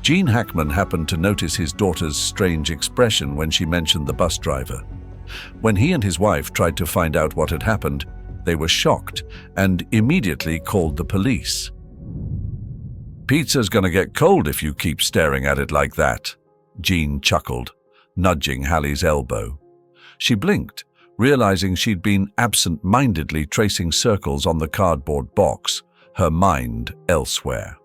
Gene Hackman happened to notice his daughter's strange expression when she mentioned the bus driver. When he and his wife tried to find out what had happened, they were shocked and immediately called the police. "Pizza's gonna get cold if you keep staring at it like that," Gene chuckled, nudging Hallie's elbow. She blinked, realizing she'd been absent-mindedly tracing circles on the cardboard box, her mind elsewhere.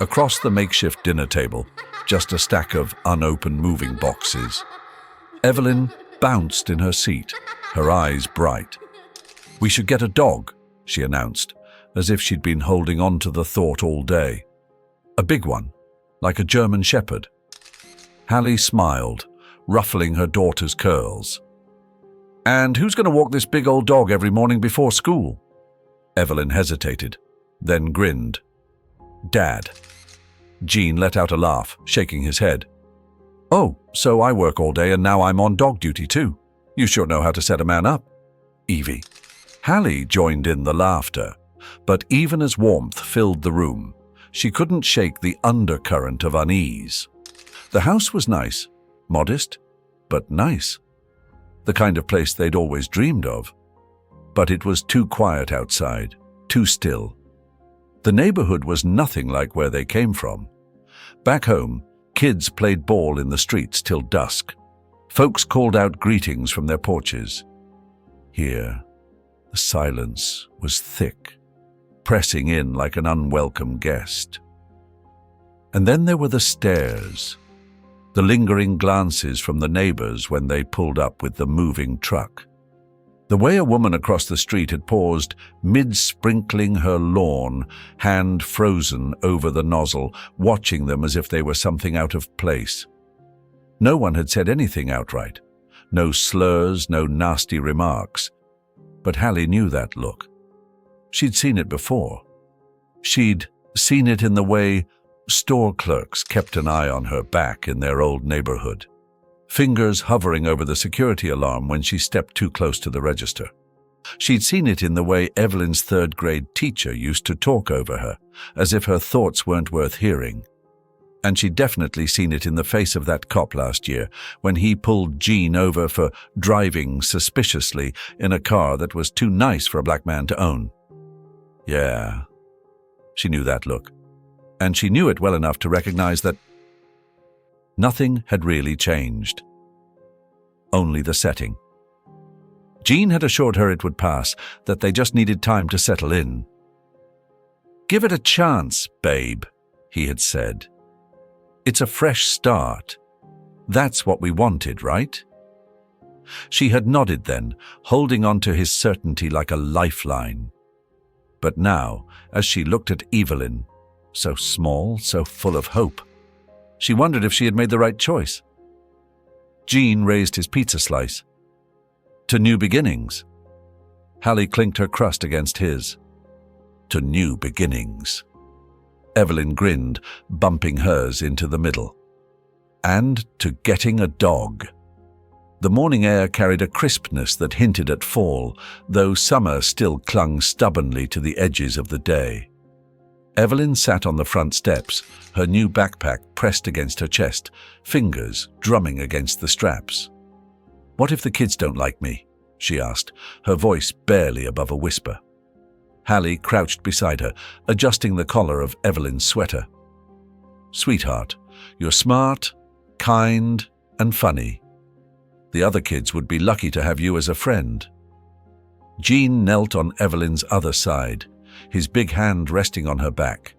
Across the makeshift dinner table, just a stack of unopened moving boxes. Evelyn bounced in her seat, her eyes bright. "We should get a dog," she announced, as if she'd been holding on to the thought all day. "A big one, like a German shepherd." Hallie smiled, ruffling her daughter's curls. "And who's going to walk this big old dog every morning before school?" Evelyn hesitated, then grinned. "Dad." Gene let out a laugh, shaking his head. "Oh, so I work all day and now I'm on dog duty too. You sure know how to set a man up." Evie. Hallie joined in the laughter, but even as warmth filled the room, she couldn't shake the undercurrent of unease. The house was nice, modest, but nice. The kind of place they'd always dreamed of. But it was too quiet outside, too still. The neighborhood was nothing like where they came from. Back home, kids played ball in the streets till dusk. Folks called out greetings from their porches. Here, the silence was thick, pressing in like an unwelcome guest. And then there were the stares, the lingering glances from the neighbors when they pulled up with the moving truck. The way a woman across the street had paused mid-sprinkling her lawn, hand frozen over the nozzle, watching them as if they were something out of place. No one had said anything outright. No slurs, no nasty remarks. But Hallie knew that look. She'd seen it before. She'd seen it in the way store clerks kept an eye on her back in their old neighborhood, fingers hovering over the security alarm when she stepped too close to the register. She'd seen it in the way Evelyn's third-grade teacher used to talk over her, as if her thoughts weren't worth hearing. And she'd definitely seen it in the face of that cop last year, when he pulled Gene over for driving suspiciously in a car that was too nice for a black man to own. Yeah, she knew that look. And she knew it well enough to recognize that nothing had really changed. Only the setting. Gene had assured her it would pass, that they just needed time to settle in. "Give it a chance, babe," he had said. "It's a fresh start. That's what we wanted, right?" She had nodded then, holding on to his certainty like a lifeline. But now, as she looked at Evelyn, so small, so full of hope, she wondered if she had made the right choice. Gene raised his pizza slice. "To new beginnings." Hallie clinked her crust against his. "To new beginnings." Evelyn grinned, bumping hers into the middle. "And to getting a dog." The morning air carried a crispness that hinted at fall, though summer still clung stubbornly to the edges of the day. Evelyn sat on the front steps, her new backpack pressed against her chest, fingers drumming against the straps. "What if the kids don't like me?" she asked, her voice barely above a whisper. Hallie crouched beside her, adjusting the collar of Evelyn's sweater. "Sweetheart, you're smart, kind, and funny. The other kids would be lucky to have you as a friend." Gene knelt on Evelyn's other side, his big hand resting on her back.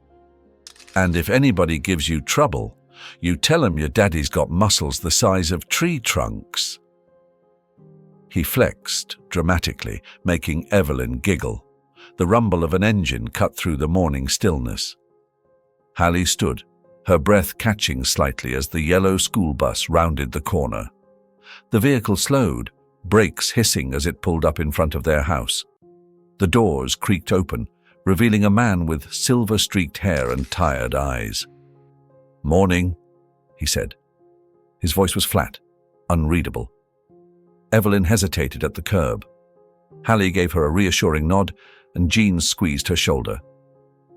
"And if anybody gives you trouble, you tell 'em your daddy's got muscles the size of tree trunks." He flexed dramatically, making Evelyn giggle. The rumble of an engine cut through the morning stillness. Hallie stood, her breath catching slightly as the yellow school bus rounded the corner. The vehicle slowed, brakes hissing as it pulled up in front of their house. The doors creaked open, revealing a man with silver-streaked hair and tired eyes. "Morning," he said. His voice was flat, unreadable. Evelyn hesitated at the curb. Hallie gave her a reassuring nod, and Gene squeezed her shoulder.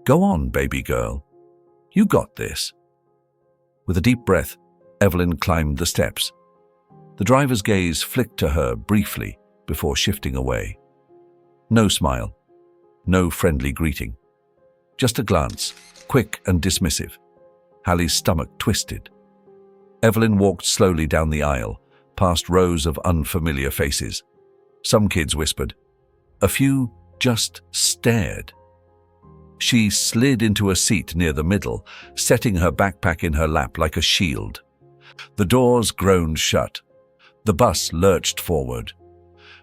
"Go on, baby girl. You got this." With a deep breath, Evelyn climbed the steps. The driver's gaze flicked to her briefly before shifting away. No smile, no friendly greeting. Just a glance, quick and dismissive. Hallie's stomach twisted. Evelyn walked slowly down the aisle, past rows of unfamiliar faces. Some kids whispered. A few just stared. She slid into a seat near the middle, setting her backpack in her lap like a shield. The doors groaned shut. The bus lurched forward.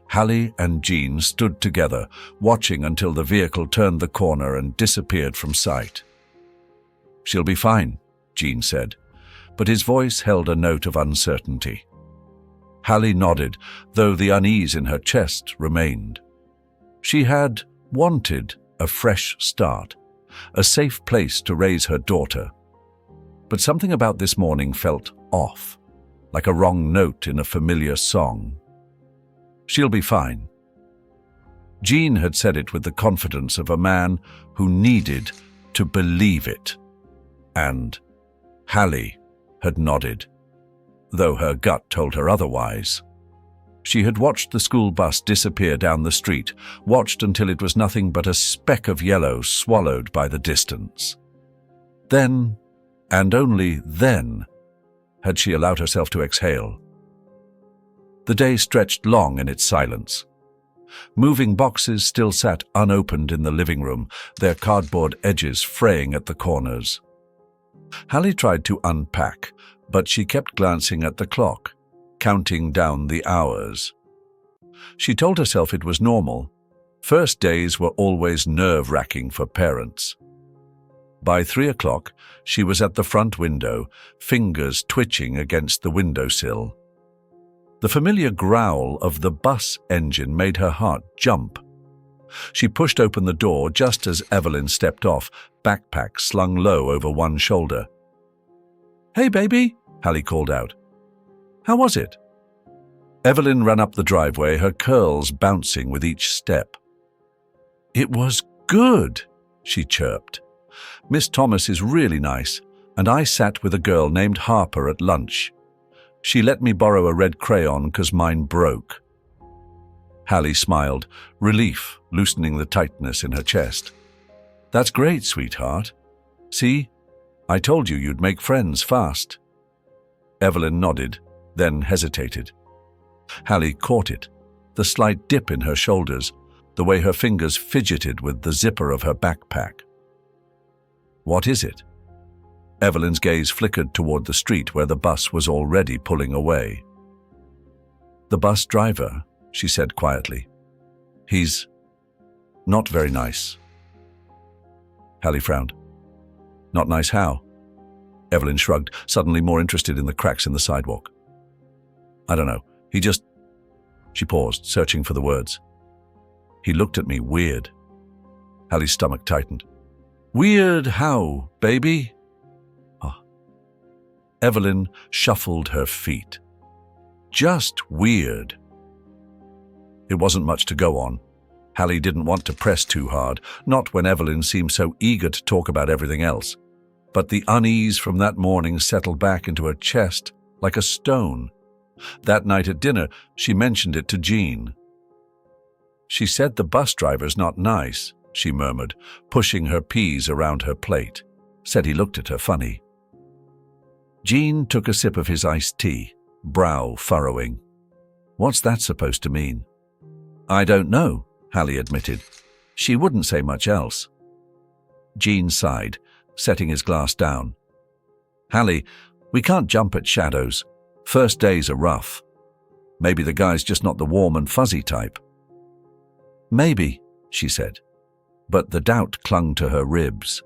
Hallie and Jean stood together, watching until the vehicle turned the corner and disappeared from sight. "She'll be fine," Jean said, but his voice held a note of uncertainty. Hallie nodded, though the unease in her chest remained. She had wanted a fresh start, a safe place to raise her daughter. But something about this morning felt off, like a wrong note in a familiar song. "She'll be fine." Jean had said it with the confidence of a man who needed to believe it. And Hallie had nodded, though her gut told her otherwise. She had watched the school bus disappear down the street, watched until it was nothing but a speck of yellow swallowed by the distance. Then, and only then, had she allowed herself to exhale. The day stretched long in its silence. Moving boxes still sat unopened in the living room, their cardboard edges fraying at the corners. Hallie tried to unpack, but she kept glancing at the clock, counting down the hours. She told herself it was normal. First days were always nerve-wracking for parents. By 3 o'clock, she was at the front window, fingers twitching against the windowsill. The familiar growl of the bus engine made her heart jump. She pushed open the door just as Evelyn stepped off, backpack slung low over one shoulder. "Hey, baby," Hallie called out. "How was it?" Evelyn ran up the driveway, her curls bouncing with each step. "It was good," she chirped. "Miss Thomas is really nice, and I sat with a girl named Harper at lunch. She let me borrow a red crayon because mine broke." Hallie smiled, relief loosening the tightness in her chest. "That's great, sweetheart. See, I told you you'd make friends fast." Evelyn nodded, then hesitated. Hallie caught it, the slight dip in her shoulders, the way her fingers fidgeted with the zipper of her backpack. "What is it?" Evelyn's gaze flickered toward the street where the bus was already pulling away. "The bus driver," she said quietly. "He's not very nice." Hallie frowned. "Not nice how?" Evelyn shrugged, suddenly more interested in the cracks in the sidewalk. "I don't know. He just..." She paused, searching for the words. "He looked at me weird." Hallie's stomach tightened. "Weird how, baby?" Evelyn shuffled her feet. "Just weird." It wasn't much to go on. Hallie didn't want to press too hard, not when Evelyn seemed so eager to talk about everything else. But the unease from that morning settled back into her chest like a stone. That night at dinner, she mentioned it to Jean. "She said the bus driver's not nice," she murmured, pushing her peas around her plate. Said he looked at her funny. Jean took a sip of his iced tea, brow furrowing. "What's that supposed to mean?" "I don't know," Hallie admitted. "She wouldn't say much else." Jean sighed, setting his glass down. "Hallie, we can't jump at shadows. First days are rough. Maybe the guy's just not the warm and fuzzy type." "Maybe," she said, but the doubt clung to her ribs.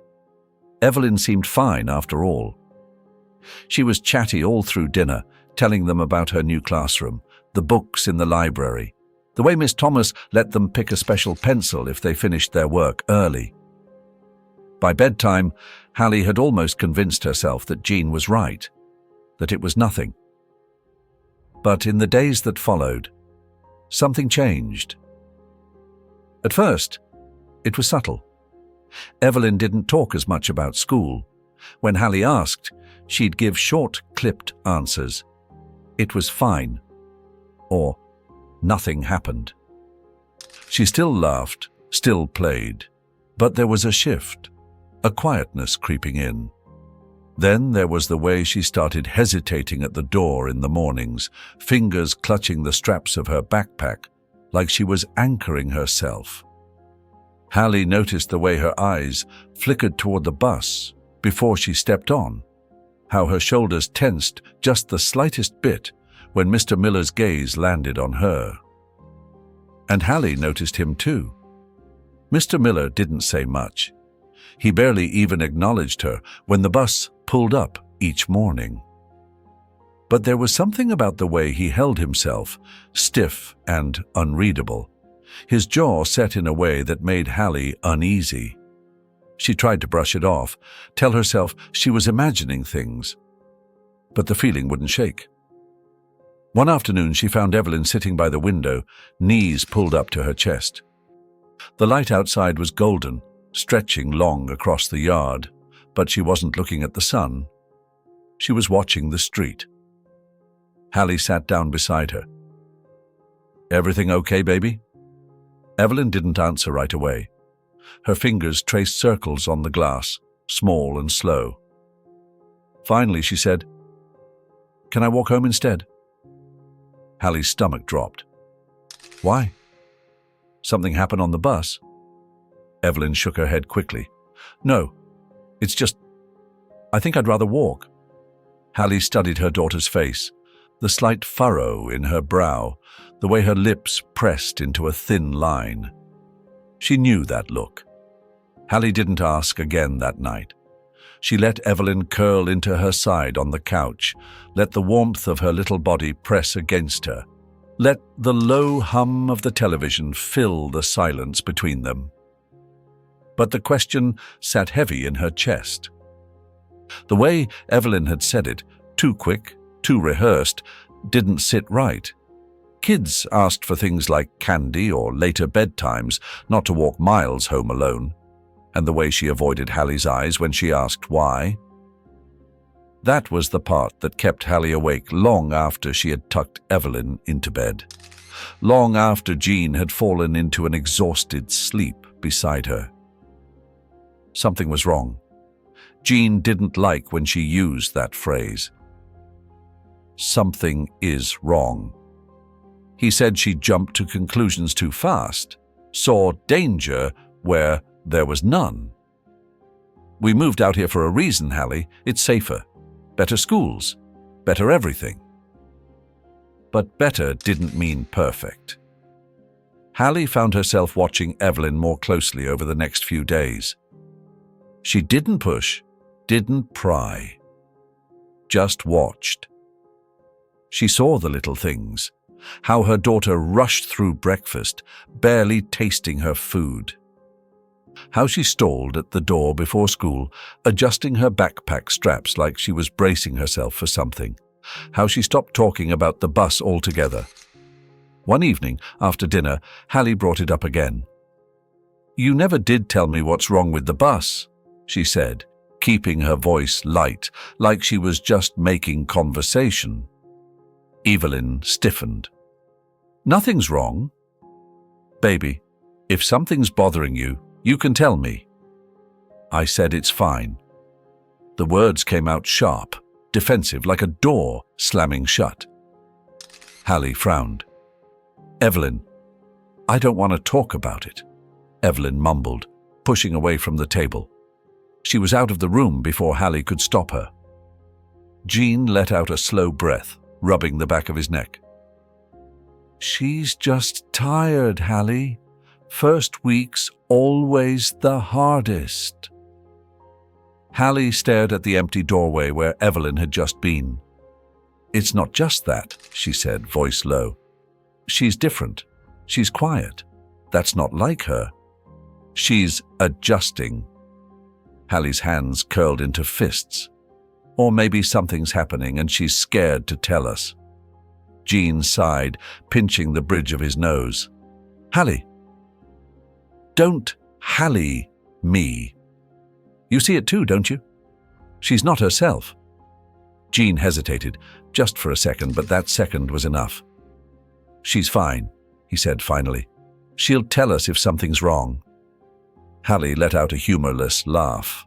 Evelyn seemed fine after all. She was chatty all through dinner, telling them about her new classroom, the books in the library, the way Miss Thomas let them pick a special pencil if they finished their work early. By bedtime, Hallie had almost convinced herself that Jean was right, that it was nothing. But in the days that followed, something changed. At first, it was subtle. Evelyn didn't talk as much about school. When Hallie asked, she'd give short, clipped answers. It was fine. Or nothing happened. She still laughed, still played, but there was a shift, a quietness creeping in. Then there was the way she started hesitating at the door in the mornings, fingers clutching the straps of her backpack, like she was anchoring herself. Hallie noticed the way her eyes flickered toward the bus before she stepped on, how her shoulders tensed just the slightest bit when Mr. Miller's gaze landed on her. And Hallie noticed him too. Mr. Miller didn't say much. He barely even acknowledged her when the bus pulled up each morning. But there was something about the way he held himself, stiff and unreadable, his jaw set in a way that made Hallie uneasy. She tried to brush it off, tell herself she was imagining things. But the feeling wouldn't shake. One afternoon she found Evelyn sitting by the window, knees pulled up to her chest. The light outside was golden, stretching long across the yard, but she wasn't looking at the sun. She was watching the street. Hallie sat down beside her. "Everything okay, baby?" Evelyn didn't answer right away. Her fingers traced circles on the glass, small and slow. Finally she said, "Can I walk home instead?" Hallie's stomach dropped. "Why? Something happened on the bus?" Evelyn shook her head quickly. "No, it's just, I think I'd rather walk." Hallie studied her daughter's face, the slight furrow in her brow, the way her lips pressed into a thin line. She knew that look. Hallie didn't ask again that night. She let Evelyn curl into her side on the couch, let the warmth of her little body press against her, let the low hum of the television fill the silence between them. But the question sat heavy in her chest. The way Evelyn had said it, too quick, too rehearsed, didn't sit right. Kids asked for things like candy or later bedtimes, not to walk miles home alone. And the way she avoided Hallie's eyes when she asked why. That was the part that kept Hallie awake long after she had tucked Evelyn into bed, long after Jean had fallen into an exhausted sleep beside her. Something was wrong. Jean didn't like when she used that phrase. "Something is wrong." He said she jumped to conclusions too fast, saw danger where there was none. "We moved out here for a reason, Hallie. It's safer. Better schools. Better everything." But better didn't mean perfect. Hallie found herself watching Evelyn more closely over the next few days. She didn't push, didn't pry. Just watched. She saw the little things, how her daughter rushed through breakfast, barely tasting her food. How she stalled at the door before school, adjusting her backpack straps like she was bracing herself for something. How she stopped talking about the bus altogether. One evening, after dinner, Hallie brought it up again. "You never did tell me what's wrong with the bus," she said, keeping her voice light, like she was just making conversation. Evelyn stiffened. "Nothing's wrong. Baby, if something's bothering you, you can tell me." I said it's fine. The words came out sharp, defensive, like a door slamming shut. Hallie frowned. "Evelyn, I don't want to talk about it," Evelyn mumbled, pushing away from the table. She was out of the room before Hallie could stop her. Jean let out a slow breath, rubbing the back of his neck. "She's just tired, Hallie. First week's always the hardest." Hallie stared at the empty doorway where Evelyn had just been. "It's not just that," she said, voice low. "She's different. She's quiet. That's not like her. She's adjusting." Hallie's hands curled into fists. "Or maybe something's happening and she's scared to tell us." Jean sighed, pinching the bridge of his nose. "Hallie, don't Hallie me. You see it too, don't you? She's not herself. Jean hesitated, just for a second, but that second was enough. "She's fine," he said finally. "She'll tell us if something's wrong." Hallie let out a humorless laugh.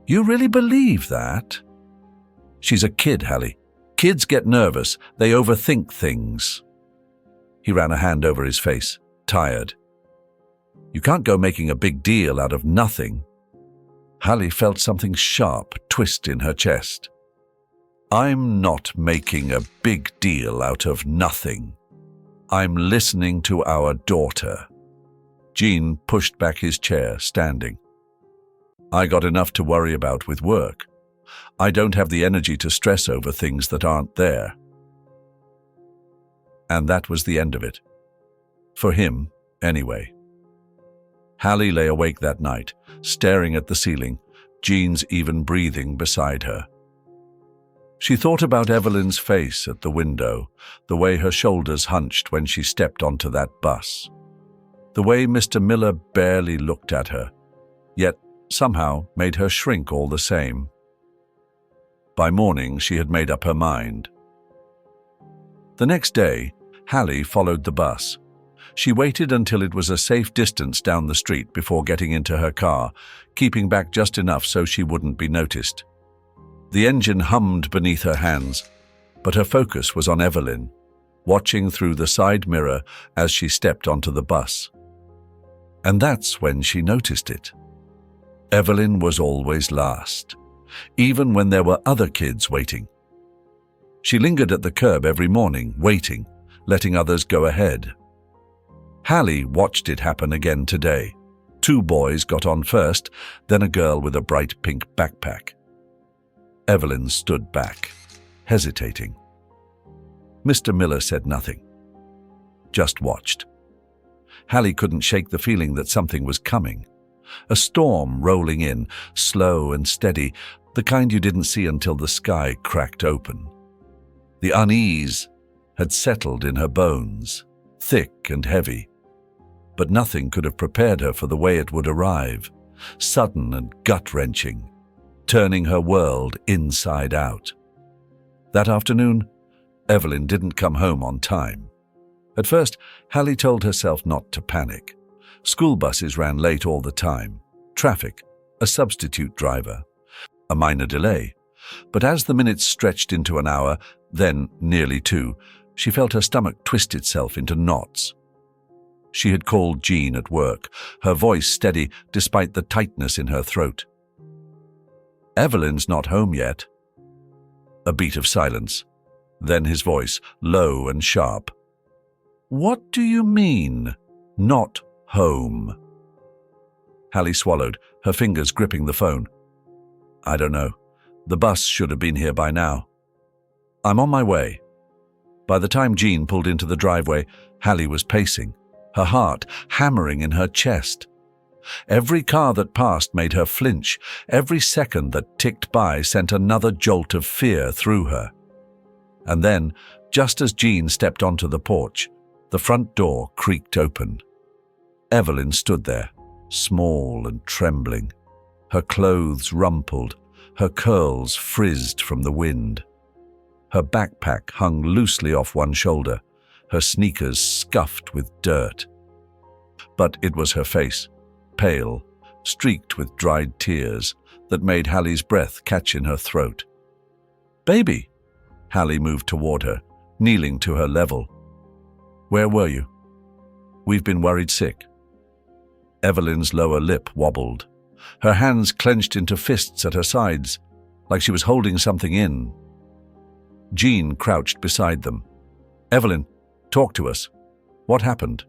"You really believe that?" "She's a kid, Hallie. Kids get nervous. They overthink things." He ran a hand over his face, tired. "You can't go making a big deal out of nothing." Hallie felt something sharp twist in her chest. "I'm not making a big deal out of nothing. I'm listening to our daughter." Jean pushed back his chair, standing. "I got enough to worry about with work. I don't have the energy to stress over things that aren't there." And that was the end of it. For him, anyway. Hallie lay awake that night, staring at the ceiling, Jean's even breathing beside her. She thought about Evelyn's face at the window, the way her shoulders hunched when she stepped onto that bus, the way Mr. Miller barely looked at her, yet somehow made her shrink all the same. By morning, she had made up her mind. The next day, Hallie followed the bus. She waited until it was a safe distance down the street before getting into her car, keeping back just enough so she wouldn't be noticed. The engine hummed beneath her hands, but her focus was on Evelyn, watching through the side mirror as she stepped onto the bus. And that's when she noticed it. Evelyn was always last, even when there were other kids waiting. She lingered at the curb every morning, waiting, letting others go ahead. Hallie watched it happen again today. 2 boys got on first, then a girl with a bright pink backpack. Evelyn stood back, hesitating. Mr. Miller said nothing, just watched. Hallie couldn't shake the feeling that something was coming. A storm rolling in, slow and steady, the kind you didn't see until the sky cracked open. The unease had settled in her bones, thick and heavy. But nothing could have prepared her for the way it would arrive, sudden and gut-wrenching, turning her world inside out. That afternoon, Evelyn didn't come home on time. At first, Hallie told herself not to panic. School buses ran late all the time. Traffic, a substitute driver, a minor delay. But as the minutes stretched into an hour, then nearly 2, she felt her stomach twist itself into knots. She had called Jean at work, her voice steady despite the tightness in her throat. "Evelyn's not home yet." A beat of silence, then his voice, low and sharp. "What do you mean, not home?" Hallie swallowed, her fingers gripping the phone. "I don't know. The bus should have been here by now. I'm on my way." By the time Jean pulled into the driveway, Hallie was pacing, her heart hammering in her chest. Every car that passed made her flinch. Every second that ticked by sent another jolt of fear through her. And then, just as Jean stepped onto the porch, the front door creaked open. Evelyn stood there, small and trembling, her clothes rumpled, her curls frizzed from the wind. Her backpack hung loosely off one shoulder, her sneakers scuffed with dirt. But it was her face, pale, streaked with dried tears, that made Hallie's breath catch in her throat. "Baby!" Hallie moved toward her, kneeling to her level. "Where were you?" "We've been worried sick." Evelyn's lower lip wobbled. Her hands clenched into fists at her sides, like she was holding something in. Jean crouched beside them. "Evelyn, talk to us. What happened?"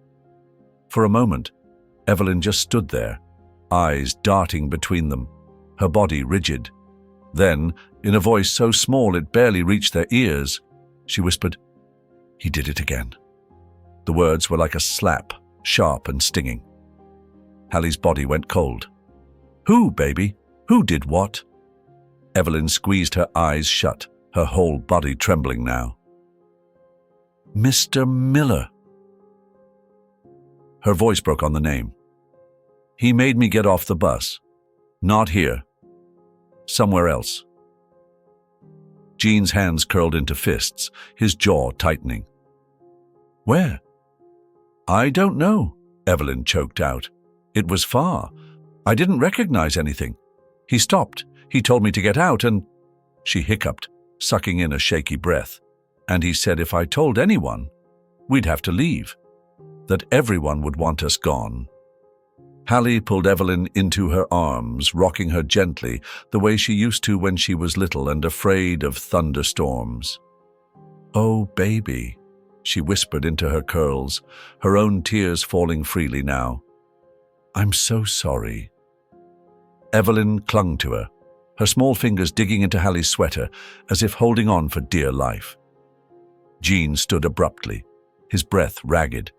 For a moment, Evelyn just stood there, eyes darting between them, her body rigid. Then, in a voice so small it barely reached their ears, she whispered, "He did it again." The words were like a slap, sharp and stinging. Hallie's body went cold. "Who, baby? Who did what?" Evelyn squeezed her eyes shut, her whole body trembling now. "Mr. Miller." Her voice broke on the name. "He made me get off the bus. Not here. Somewhere else." Jean's hands curled into fists, his jaw tightening. Where? I don't know, Evelyn choked out. It was far. I didn't recognize anything. He stopped. He told me to get out and... She hiccuped, sucking in a shaky breath. And he said if I told anyone, we'd have to leave. That everyone would want us gone. Hallie pulled Evelyn into her arms, rocking her gently, the way she used to when she was little and afraid of thunderstorms. Oh, baby, she whispered into her curls, her own tears falling freely now. I'm so sorry. Evelyn clung to her, her small fingers digging into Hallie's sweater, as if holding on for dear life. Jean stood abruptly, his breath ragged.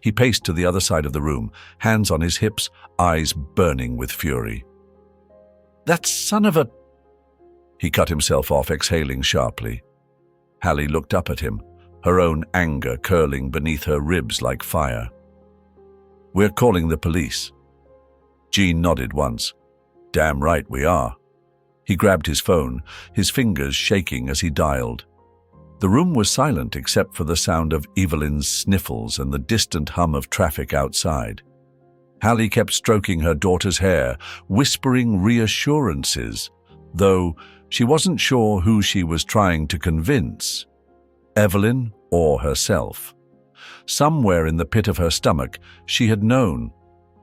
He paced to the other side of the room, hands on his hips, eyes burning with fury. That son of a... He cut himself off, exhaling sharply. Hallie looked up at him, her own anger curling beneath her ribs like fire. We're calling the police. Jean nodded once. Damn right we are. He grabbed his phone, his fingers shaking as he dialed. The room was silent except for the sound of Evelyn's sniffles and the distant hum of traffic outside. Hallie kept stroking her daughter's hair, whispering reassurances, though she wasn't sure who she was trying to convince, Evelyn or herself. Somewhere in the pit of her stomach, she had known.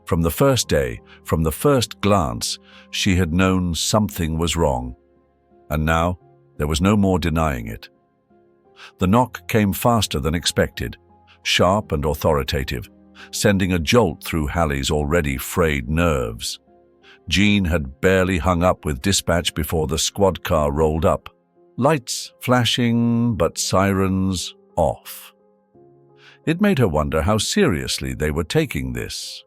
From the first day, from the first glance, she had known something was wrong. And now, there was no more denying it. The knock came faster than expected, sharp and authoritative, sending a jolt through Hallie's already frayed nerves. Jean had barely hung up with dispatch before the squad car rolled up, lights flashing but sirens off. It made her wonder how seriously they were taking this.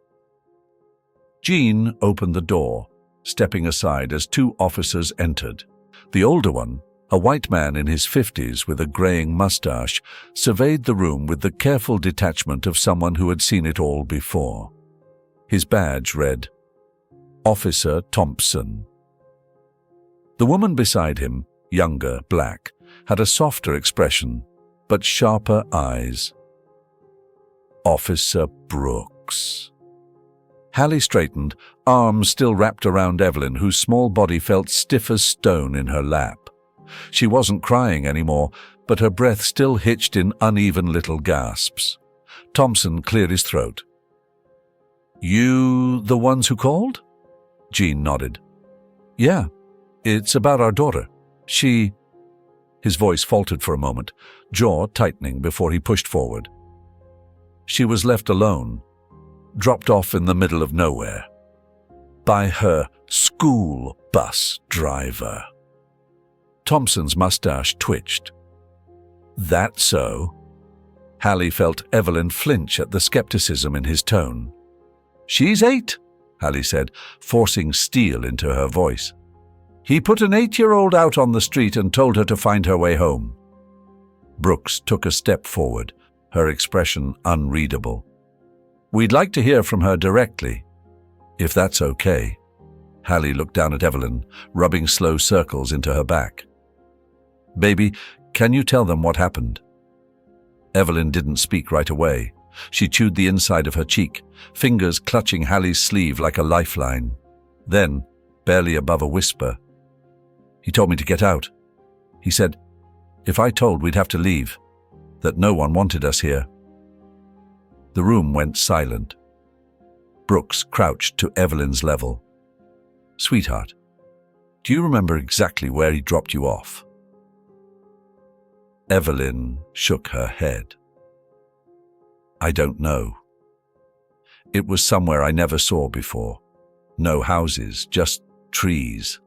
Jean opened the door, stepping aside as two officers entered. The older one, a white man in his 50s with a graying mustache, surveyed the room with the careful detachment of someone who had seen it all before. His badge read, Officer Thompson. The woman beside him, younger, black, had a softer expression, but sharper eyes. Officer Brooks. Hallie straightened, arms still wrapped around Evelyn, whose small body felt stiff as stone in her lap. She wasn't crying anymore, but her breath still hitched in uneven little gasps. Thompson cleared his throat. You the ones who called? Jean nodded. Yeah, it's about our daughter. She... His voice faltered for a moment, jaw tightening before he pushed forward. She was left alone, dropped off in the middle of nowhere, by her school bus driver. Thompson's mustache twitched. That so? Hallie felt Evelyn flinch at the skepticism in his tone. She's 8, Hallie said, forcing steel into her voice. He put an 8-year-old out on the street and told her to find her way home. Brooks took a step forward, her expression unreadable. We'd like to hear from her directly, if that's okay. Hallie looked down at Evelyn, rubbing slow circles into her back. Baby, can you tell them what happened? Evelyn didn't speak right away. She chewed the inside of her cheek, fingers clutching Hallie's sleeve like a lifeline. Then, barely above a whisper, he told me to get out. He said, if I told, we'd have to leave, that no one wanted us here. The room went silent. Brooks crouched to Evelyn's level. Sweetheart, do you remember exactly where he dropped you off? Evelyn shook her head. I don't know. It was somewhere I never saw before. No houses, just trees.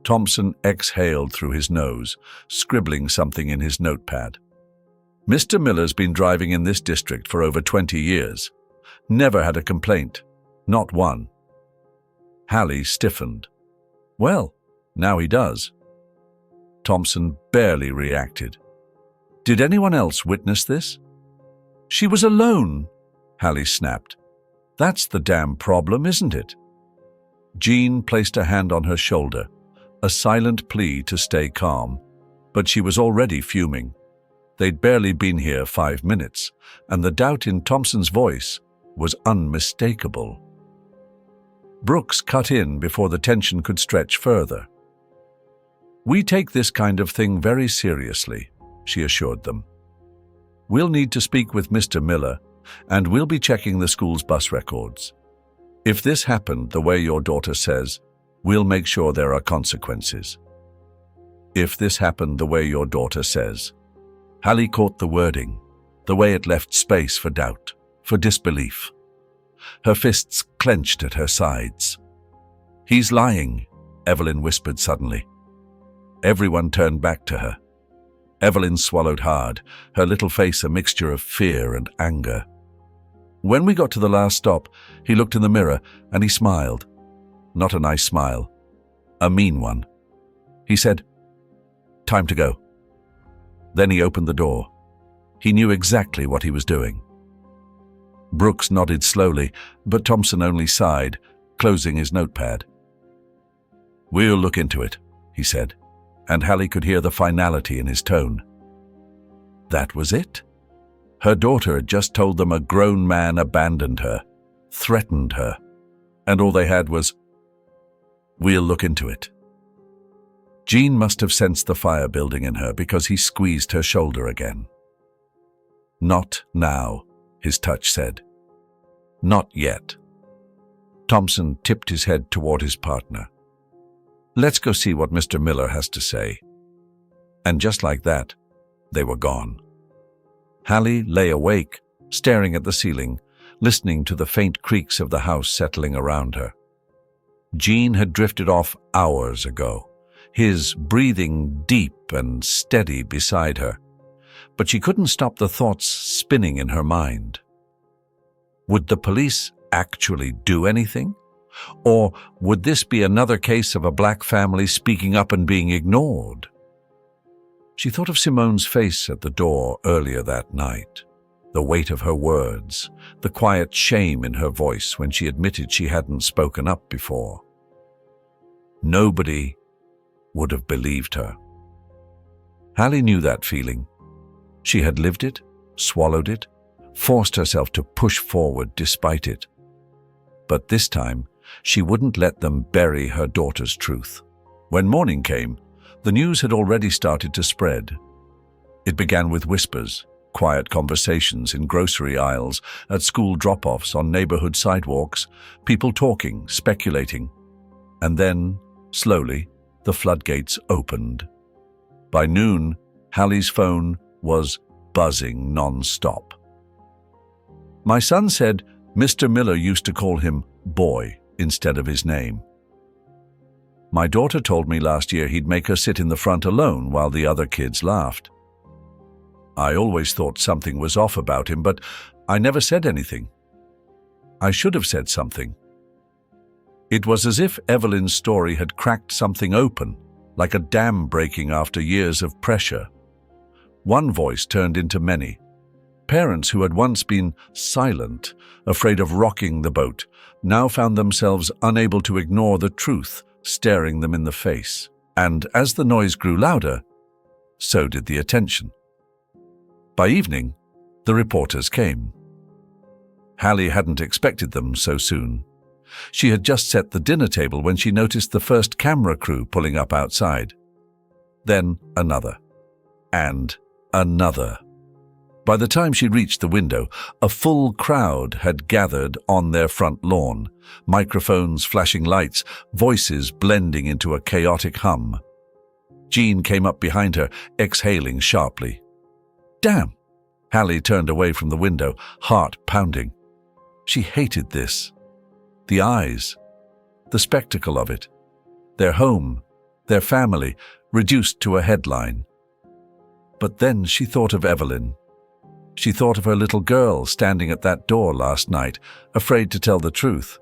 Thompson exhaled through his nose, scribbling something in his notepad. Mr. Miller's been driving in this district for over 20 years. Never had a complaint. Not one. Hallie stiffened. Well, now he does. Thompson barely reacted. Did anyone else witness this? She was alone, Hallie snapped. That's the damn problem, isn't it? Jean placed a hand on her shoulder, a silent plea to stay calm. But she was already fuming. They'd barely been here 5 minutes, and the doubt in Thompson's voice was unmistakable. Brooks cut in before the tension could stretch further. "We take this kind of thing very seriously," she assured them. "We'll need to speak with Mr. Miller, and we'll be checking the school's bus records. If this happened the way your daughter says, we'll make sure there are consequences." If this happened the way your daughter says. Hallie caught the wording, the way it left space for doubt, for disbelief. Her fists clenched at her sides. "He's lying," Evelyn whispered suddenly. Everyone turned back to her. Evelyn swallowed hard, her little face a mixture of fear and anger. When we got to the last stop, he looked in the mirror and he smiled. Not a nice smile, a mean one. He said, "Time to go." Then he opened the door. He knew exactly what he was doing. Brooks nodded slowly, but Thompson only sighed, closing his notepad. "We'll look into it," he said, and Hallie could hear the finality in his tone. That was it. Her daughter had just told them a grown man abandoned her, threatened her, and all they had was, "We'll look into it." Jean must have sensed the fire building in her because he squeezed her shoulder again. "Not now," his touch said. "Not yet." Thompson tipped his head toward his partner. "Let's go see what Mr. Miller has to say." And just like that, they were gone. Hallie lay awake, staring at the ceiling, listening to the faint creaks of the house settling around her. Jean had drifted off hours ago, his breathing deep and steady beside her, but she couldn't stop the thoughts spinning in her mind. Would the police actually do anything? Or would this be another case of a black family speaking up and being ignored? She thought of Simone's face at the door earlier that night, the weight of her words, the quiet shame in her voice when she admitted she hadn't spoken up before. Nobody would have believed her. Hallie knew that feeling. She had lived it, swallowed it, forced herself to push forward despite it. But this time, she wouldn't let them bury her daughter's truth. When morning came, the news had already started to spread. It began with whispers, quiet conversations in grocery aisles, at school drop-offs, on neighborhood sidewalks, people talking, speculating. And then, slowly, the floodgates opened. By noon, Hallie's phone was buzzing non-stop. "My son said Mr. Miller used to call him boy instead of his name. My daughter told me last year he'd make her sit in the front alone while the other kids laughed. I always thought something was off about him, but I never said anything. I should have said something." It was as if Evelyn's story had cracked something open, like a dam breaking after years of pressure. One voice turned into many. Parents who had once been silent, afraid of rocking the boat, now found themselves unable to ignore the truth staring them in the face. And as the noise grew louder, so did the attention. By evening, the reporters came. Hallie hadn't expected them so soon. She had just set the dinner table when she noticed the first camera crew pulling up outside. Then another. And another. By the time she reached the window, a full crowd had gathered on their front lawn, microphones, flashing lights, voices blending into a chaotic hum. Jean came up behind her, exhaling sharply. "Damn!" Hallie turned away from the window, heart pounding. She hated this. The eyes, the spectacle of it, their home, their family, reduced to a headline. But then she thought of Evelyn. She thought of her little girl standing at that door last night, afraid to tell the truth,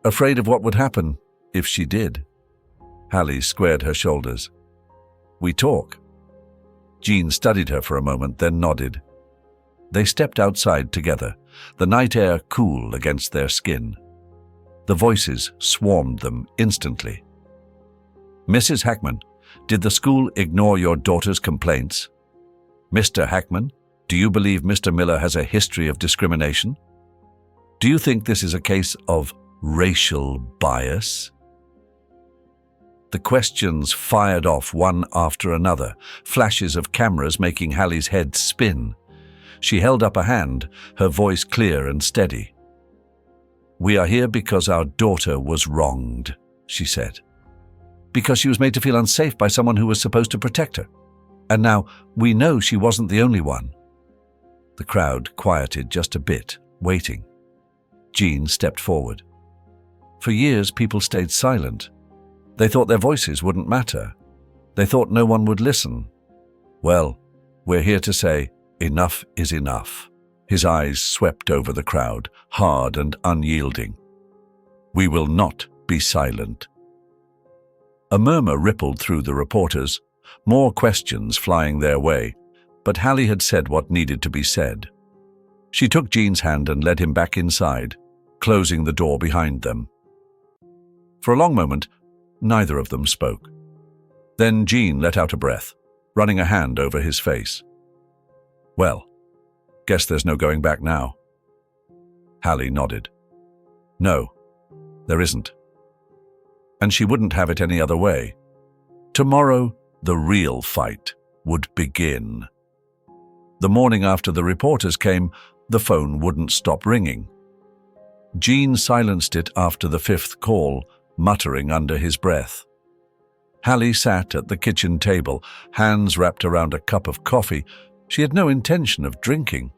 afraid of what would happen if she did. Hallie squared her shoulders. "We talk." Jean studied her for a moment, then nodded. They stepped outside together, the night air cool against their skin. The voices swarmed them instantly. "Mrs. Hackman, Did the school ignore your daughter's complaints? Mr. Hackman, do you believe Mr. Miller has a history of discrimination? Do you think this is a case of racial bias? The questions fired off one after another, flashes of cameras making Hallie's head spin. She held up a hand, her voice clear and steady. "We are here because our daughter was wronged," she said. "Because she was made to feel unsafe by someone who was supposed to protect her. And now we know she wasn't the only one." The crowd quieted just a bit, waiting. Jean stepped forward. For years, people stayed silent. They thought their voices wouldn't matter. They thought no one would listen. Well, we're here to say, enough is enough. His eyes swept over the crowd, hard and unyielding. We will not be silent. A murmur rippled through the reporters, more questions flying their way, but Hallie had said what needed to be said. She took Jean's hand and led him back inside, closing the door behind them. For a long moment, neither of them spoke. Then Jean let out a breath, running a hand over his face. "Well, guess there's no going back now." Hallie nodded. "No, there isn't. And she wouldn't have it any other way. Tomorrow, the real fight would begin." The morning after the reporters came, the phone wouldn't stop ringing. Jean silenced it after the 5th call, muttering under his breath. Hallie sat at the kitchen table, hands wrapped around a cup of coffee. She had no intention of drinking.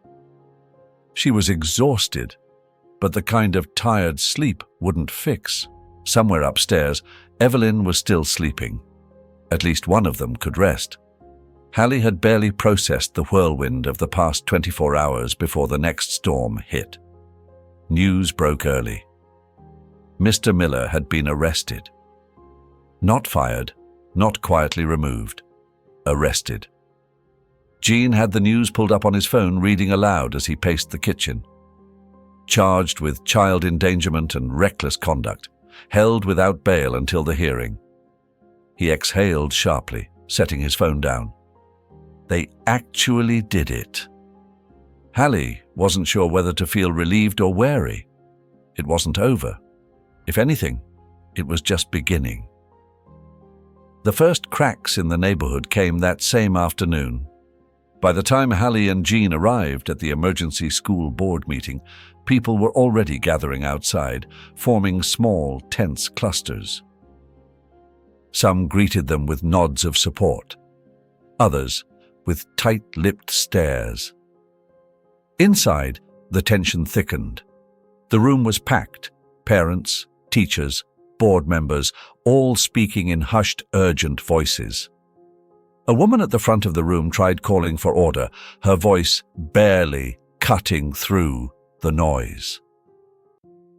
She was exhausted, but the kind of tired sleep wouldn't fix. Somewhere upstairs, Evelyn was still sleeping. At least one of them could rest. Hallie had barely processed the whirlwind of the past 24 hours before the next storm hit. News broke early. Mr. Miller had been arrested. Not fired, not quietly removed. Arrested. Jean had the news pulled up on his phone, reading aloud as he paced the kitchen. Charged with child endangerment and reckless conduct, held without bail until the hearing. He exhaled sharply, setting his phone down. They actually did it. Hallie wasn't sure whether to feel relieved or wary. It wasn't over. If anything, it was just beginning. The first cracks in the neighborhood came that same afternoon. By the time Hallie and Jean arrived at the emergency school board meeting, people were already gathering outside, forming small, tense clusters. Some greeted them with nods of support. Others with tight-lipped stares. Inside, the tension thickened. The room was packed, parents, teachers, board members, all speaking in hushed, urgent voices. A woman at the front of the room tried calling for order, her voice barely cutting through the noise.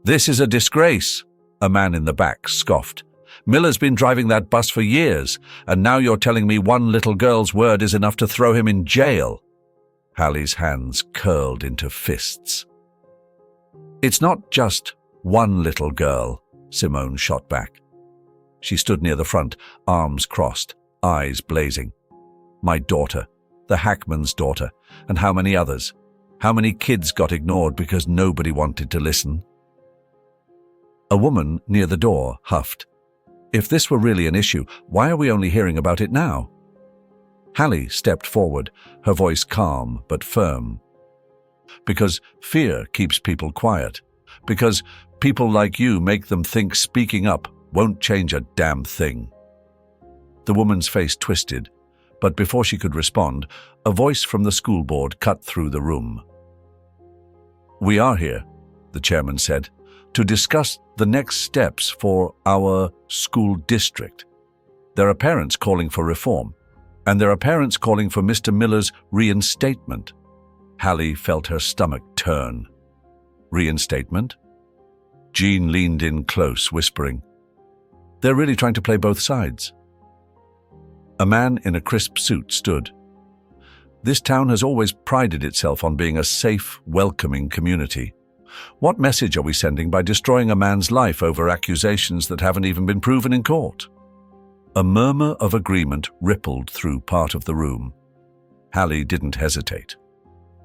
"This is a disgrace," a man in the back scoffed. "Miller's been driving that bus for years, and now you're telling me one little girl's word is enough to throw him in jail." Hallie's hands curled into fists. "It's not just one little girl," Simone shot back. She stood near the front, arms crossed, eyes blazing. "My daughter, the Hackman's daughter, and how many others? How many kids got ignored because nobody wanted to listen?" A woman near the door huffed. "If this were really an issue, why are we only hearing about it now?" Hallie stepped forward, her voice calm but firm. "Because fear keeps people quiet. Because people like you make them think speaking up won't change a damn thing." The woman's face twisted, but before she could respond, a voice from the school board cut through the room. "We are here," the chairman said, "to discuss the next steps for our school district. There are parents calling for reform, and there are parents calling for Mr. Miller's reinstatement." Hallie felt her stomach turn. "Reinstatement?" Jean leaned in close, whispering, "They're really trying to play both sides." A man in a crisp suit stood. "This town has always prided itself on being a safe, welcoming community. What message are we sending by destroying a man's life over accusations that haven't even been proven in court?" A murmur of agreement rippled through part of the room. Hallie didn't hesitate.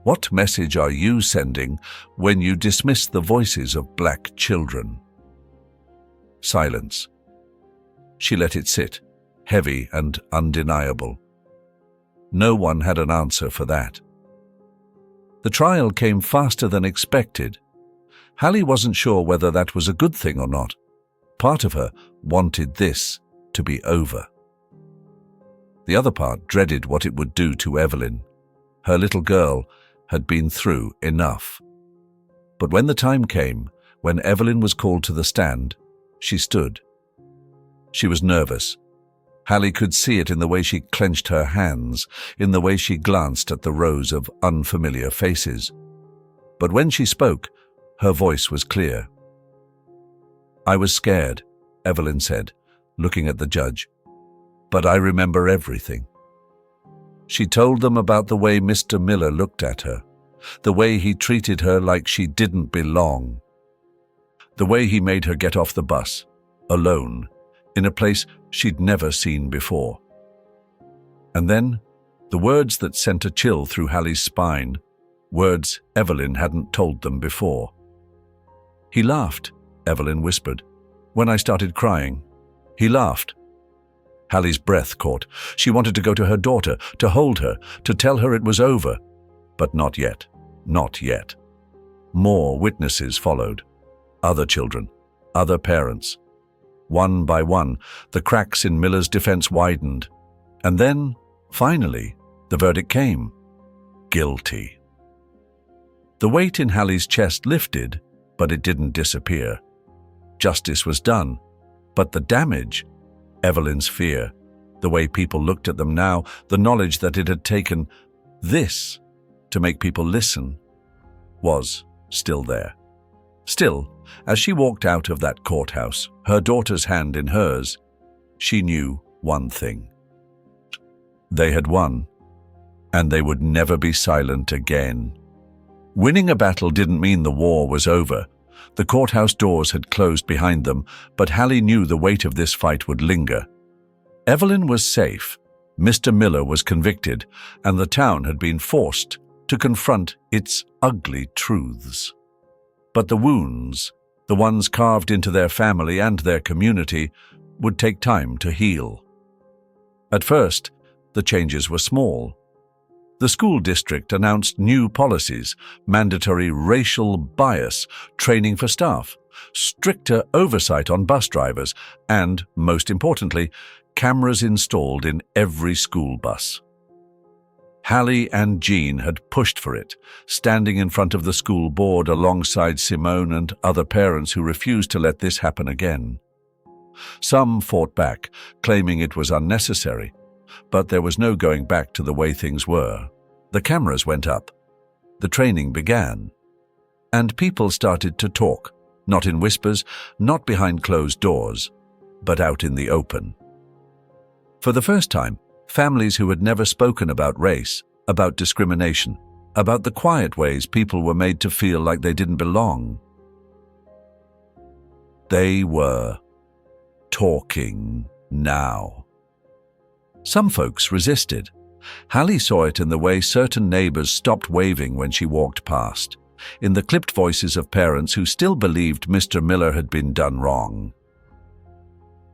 What message are you sending when you dismiss the voices of black children? Silence. She let it sit, heavy and undeniable. No one had an answer for that. The trial came faster than expected. Hallie wasn't sure whether that was a good thing or not. Part of her wanted this to be over. The other part dreaded what it would do to Evelyn. Her little girl had been through enough. But when the time came, when Evelyn was called to the stand, she stood. She was nervous. Hallie could see it in the way she clenched her hands, in the way she glanced at the rows of unfamiliar faces. But when she spoke, her voice was clear. "I was scared," Evelyn said, looking at the judge. "But I remember everything." She told them about the way Mr. Miller looked at her, the way he treated her like she didn't belong, the way he made her get off the bus, alone, in a place she'd never seen before. And then, the words that sent a chill through Hallie's spine, words Evelyn hadn't told them before. "He laughed," Evelyn whispered, "when I started crying. He laughed." Hallie's breath caught. She wanted to go to her daughter, to hold her, to tell her it was over. But not yet. Not yet. More witnesses followed. Other children. Other parents. One by one, the cracks in Miller's defense widened. And then, finally, the verdict came. Guilty. The weight in Hallie's chest lifted, but it didn't disappear. Justice was done. But the damage, Evelyn's fear, the way people looked at them now, the knowledge that it had taken this to make people listen, was still there. Still, as she walked out of that courthouse, her daughter's hand in hers, she knew one thing. They had won, and they would never be silent again. Winning a battle didn't mean the war was over. The courthouse doors had closed behind them, but Hallie knew the weight of this fight would linger. Evelyn was safe, Mr. Miller was convicted, and the town had been forced to confront its ugly truths. But the wounds, the ones carved into their family and their community, would take time to heal. At first, the changes were small. The school district announced new policies, mandatory racial bias training for staff, stricter oversight on bus drivers, and, most importantly, cameras installed in every school bus. Hallie and Jean had pushed for it, standing in front of the school board alongside Simone and other parents who refused to let this happen again. Some fought back, claiming it was unnecessary. But there was no going back to the way things were. The cameras went up. The training began. And people started to talk, not in whispers, not behind closed doors, but out in the open. For the first time, families who had never spoken about race, about discrimination, about the quiet ways people were made to feel like they didn't belong, they were talking now. Some folks resisted. Hallie saw it in the way certain neighbors stopped waving when she walked past, in the clipped voices of parents who still believed Mr. Miller had been done wrong.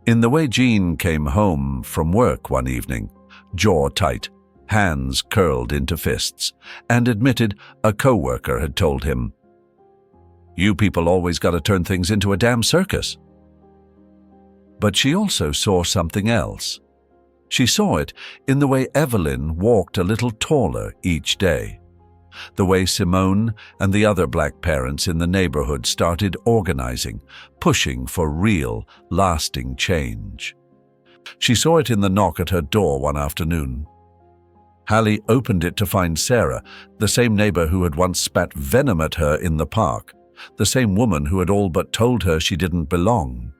In the way Jean came home from work one evening, jaw tight, hands curled into fists, and admitted a co-worker had told him, "You people always got to turn things into a damn circus." But she also saw something else. She saw it in the way Evelyn walked a little taller each day, the way Simone and the other black parents in the neighborhood started organizing, pushing for real, lasting change. She saw it in the knock at her door one afternoon. Hallie opened it to find Sarah, the same neighbor who had once spat venom at her in the park, the same woman who had all but told her she didn't belong.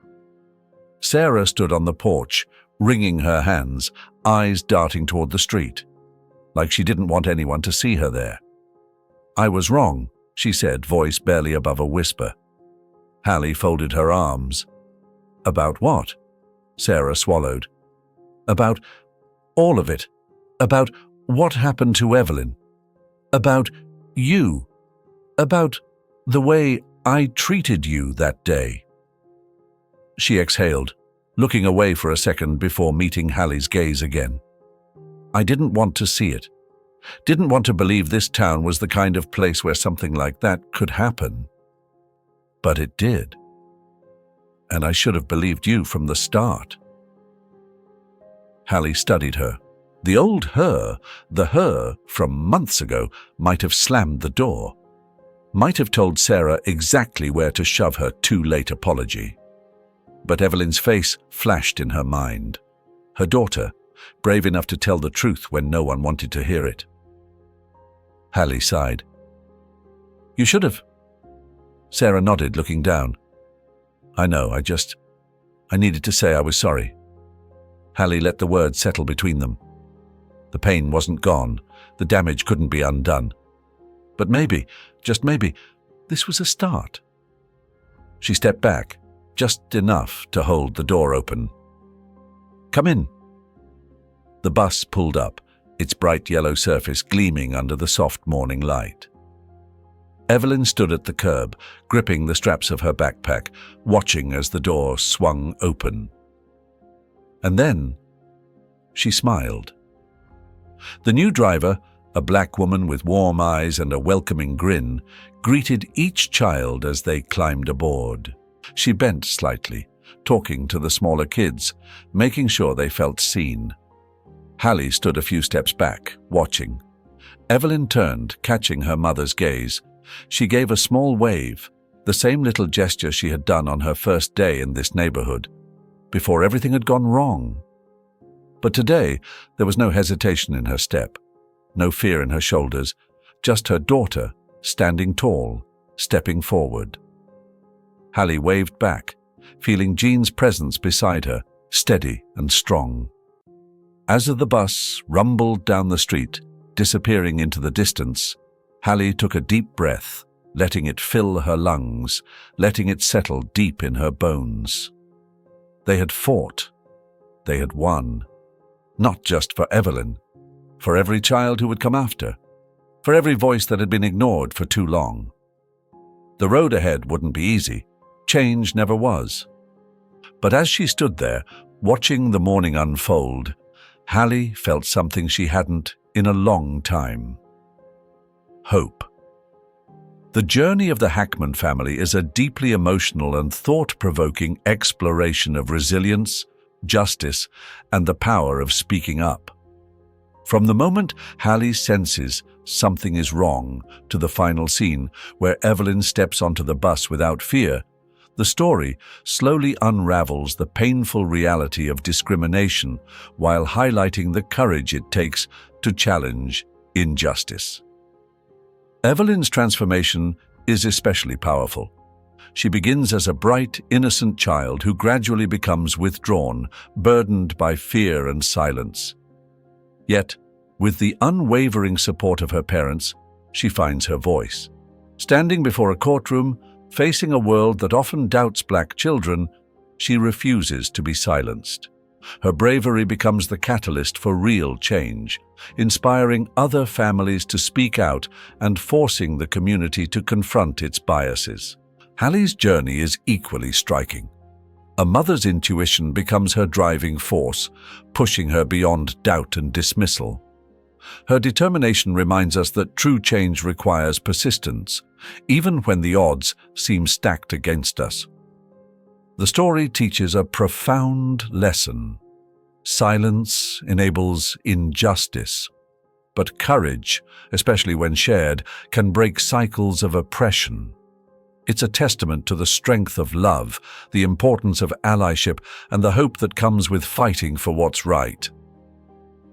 Sarah stood on the porch, wringing her hands, eyes darting toward the street, like she didn't want anyone to see her there. "I was wrong," she said, voice barely above a whisper. Hallie folded her arms. "About what?" Sarah swallowed. About all of it. About what happened to Evelyn. About you. About the way I treated you that day. She exhaled, looking away for a second before meeting Hallie's gaze again. I didn't want to see it. Didn't want to believe this town was the kind of place where something like that could happen. But it did. And I should have believed you from the start. Hallie studied her. The old her, the her from months ago, might have slammed the door. Might have told Sarah exactly where to shove her too-late apology. But Evelyn's face flashed in her mind. Her daughter, brave enough to tell the truth when no one wanted to hear it. Hallie sighed. You should have. Sarah nodded, looking down. I know, I needed to say I was sorry. Hallie let the words settle between them. The pain wasn't gone. The damage couldn't be undone. But maybe, just maybe, this was a start. She stepped back, just enough to hold the door open. Come in. The bus pulled up, its bright yellow surface gleaming under the soft morning light. Evelyn stood at the curb, gripping the straps of her backpack, watching as the door swung open. And then she smiled. The new driver, a black woman with warm eyes and a welcoming grin, greeted each child as they climbed aboard. She bent slightly, talking to the smaller kids, making sure they felt seen. Hallie stood a few steps back, watching. Evelyn turned, catching her mother's gaze. She gave a small wave, the same little gesture she had done on her first day in this neighborhood, before everything had gone wrong. But today, there was no hesitation in her step, no fear in her shoulders, just her daughter, standing tall, stepping forward. Hallie waved back, feeling Jean's presence beside her, steady and strong. As the bus rumbled down the street, disappearing into the distance, Hallie took a deep breath, letting it fill her lungs, letting it settle deep in her bones. They had fought. They had won. Not just for Evelyn, for every child who would come after, for every voice that had been ignored for too long. The road ahead wouldn't be easy. Change never was. But as she stood there, watching the morning unfold, Hallie felt something she hadn't in a long time. Hope. The journey of the Hackman family is a deeply emotional and thought-provoking exploration of resilience, justice, and the power of speaking up. From the moment Hallie senses something is wrong to the final scene where Evelyn steps onto the bus without fear, the story slowly unravels the painful reality of discrimination while highlighting the courage it takes to challenge injustice. Evelyn's transformation is especially powerful. She begins as a bright, innocent child who gradually becomes withdrawn, burdened by fear and silence. Yet, with the unwavering support of her parents, she finds her voice. Standing before a courtroom, facing a world that often doubts black children, she refuses to be silenced. Her bravery becomes the catalyst for real change, inspiring other families to speak out and forcing the community to confront its biases. Hallie's journey is equally striking. A mother's intuition becomes her driving force, pushing her beyond doubt and dismissal. Her determination reminds us that true change requires persistence, even when the odds seem stacked against us. The story teaches a profound lesson. Silence enables injustice, but courage, especially when shared, can break cycles of oppression. It's a testament to the strength of love, the importance of allyship, and the hope that comes with fighting for what's right.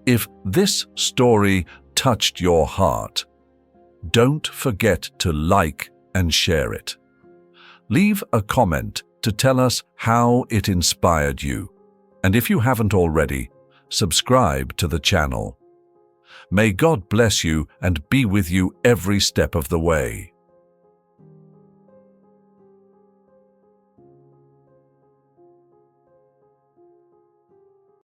If this story touched your heart, don't forget to like and share it. Leave a comment to tell us how it inspired you. And if you haven't already, subscribe to the channel. May God bless you and be with you every step of the way.